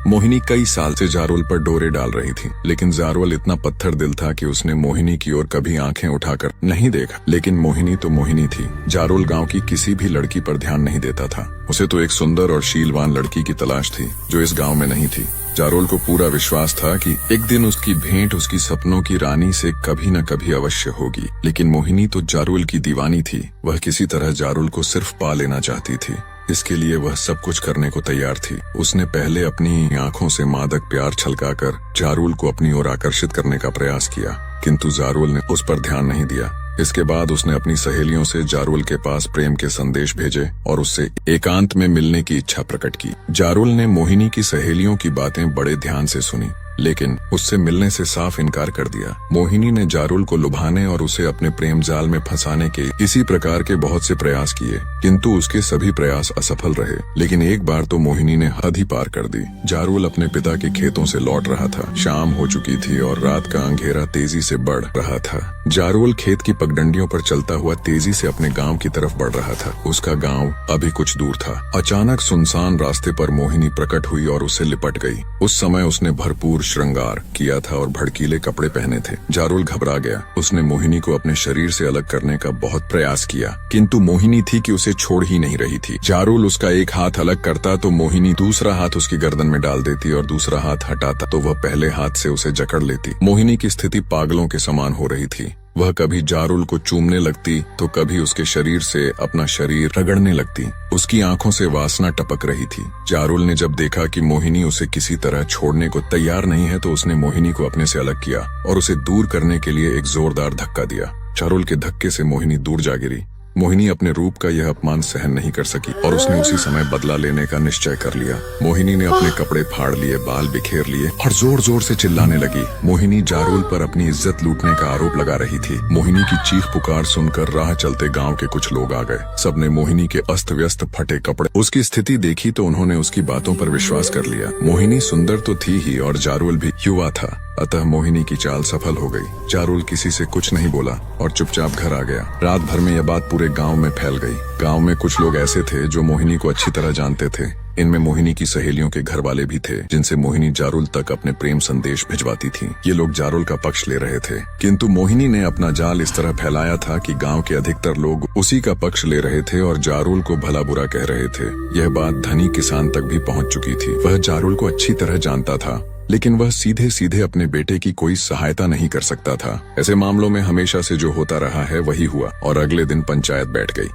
मोहिनी कई साल से जारोल पर डोरे डाल रही थी, लेकिन जारोल इतना पत्थर दिल था कि उसने मोहिनी की ओर कभी आंखें उठाकर नहीं देखा। लेकिन मोहिनी तो मोहिनी थी। जारोल गांव की किसी भी लड़की पर ध्यान नहीं देता था। उसे तो एक सुंदर और शीलवान लड़की की तलाश थी जो इस गांव में नहीं थी। जारोल को पूरा विश्वास था कि एक दिन उसकी भेंट उसकी सपनों की रानी से कभी न कभी अवश्य होगी। लेकिन मोहिनी तो जारोल की दीवानी थी। वह किसी तरह जारोल को सिर्फ पा लेना चाहती थी। इसके लिए वह सब कुछ करने को तैयार थी। उसने पहले अपनी आंखों से मादक प्यार छलकाकर जारोल को अपनी ओर आकर्षित करने का प्रयास किया, किंतु जारोल ने उस पर ध्यान नहीं दिया। इसके बाद उसने अपनी सहेलियों से जारोल के पास प्रेम के संदेश भेजे और उससे एकांत में मिलने की इच्छा प्रकट की। जारोल ने मोहिनी की सहेलियों की बातें बड़े ध्यान से सुनी, लेकिन उससे मिलने से साफ इनकार कर दिया। मोहिनी ने जारोल को लुभाने और उसे अपने प्रेम जाल में फंसाने के इसी प्रकार के बहुत से प्रयास किए, किंतु उसके सभी प्रयास असफल रहे। लेकिन एक बार तो मोहिनी ने हद ही पार कर दी। जारोल अपने पिता के खेतों से लौट रहा था। शाम हो चुकी थी और रात का अंधेरा तेजी से बढ़ रहा था। जारोल खेत की पगडंडियों पर चलता हुआ तेजी से अपने गाँव की तरफ बढ़ रहा था। उसका गाँव अभी कुछ दूर था। अचानक सुनसान रास्ते पर मोहिनी प्रकट हुई और उसे लिपट गई। उस समय उसने भरपूर श्रृंगार किया था और भड़कीले कपड़े पहने थे। जारोल घबरा गया। उसने मोहिनी को अपने शरीर से अलग करने का बहुत प्रयास किया, किंतु मोहिनी थी कि उसे छोड़ ही नहीं रही थी। जारोल उसका एक हाथ अलग करता तो मोहिनी दूसरा हाथ उसकी गर्दन में डाल देती और दूसरा हाथ हटाता तो वह पहले हाथ से उसे जकड़ लेती। मोहिनी की स्थिति पागलों के समान हो रही थी। वह कभी जारोल को चूमने लगती तो कभी उसके शरीर से अपना शरीर रगड़ने लगती। उसकी आंखों से वासना टपक रही थी। जारोल ने जब देखा कि मोहिनी उसे किसी तरह छोड़ने को तैयार नहीं है तो उसने मोहिनी को अपने से अलग किया और उसे दूर करने के लिए एक जोरदार धक्का दिया। जारोल के धक्के से मोहिनी दूर जा गिरी। मोहिनी अपने रूप का यह अपमान सहन नहीं कर सकी और उसने उसी समय बदला लेने का निश्चय कर लिया। मोहिनी ने अपने कपड़े फाड़ लिए, बाल बिखेर लिए और जोर जोर से चिल्लाने लगी। मोहिनी जारोल पर अपनी इज्जत लूटने का आरोप लगा रही थी। मोहिनी की चीख पुकार सुनकर राह चलते गांव के कुछ लोग आ गए। सबने मोहिनी के अस्त व्यस्त फटे कपड़े, उसकी स्थिति देखी तो उन्होंने उसकी बातों पर विश्वास कर लिया। मोहिनी सुंदर तो थी ही और जारोल भी युवा था, अतः मोहिनी की चाल सफल हो गई। जारोल किसी से कुछ नहीं बोला और चुपचाप घर आ गया। रात भर में यह बात पूरे गांव में फैल गई। गांव में कुछ लोग ऐसे थे जो मोहिनी को अच्छी तरह जानते थे। इनमें मोहिनी की सहेलियों के घर वाले भी थे, जिनसे मोहिनी जारोल तक अपने प्रेम संदेश भिजवाती थी। ये लोग जारोल का पक्ष ले रहे थे, किंतु मोहिनी ने अपना जाल इस तरह फैलाया था कि गांव के अधिकतर लोग उसी का पक्ष ले रहे थे और जारोल को भला बुरा कह रहे थे। यह बात धनी किसान तक भी पहुंच चुकी थी। वह जारोल को अच्छी तरह जानता था, लेकिन वह सीधे सीधे अपने बेटे की कोई सहायता नहीं कर सकता था। ऐसे मामलों में हमेशा से जो होता रहा है वही हुआ और अगले दिन पंचायत बैठ गई।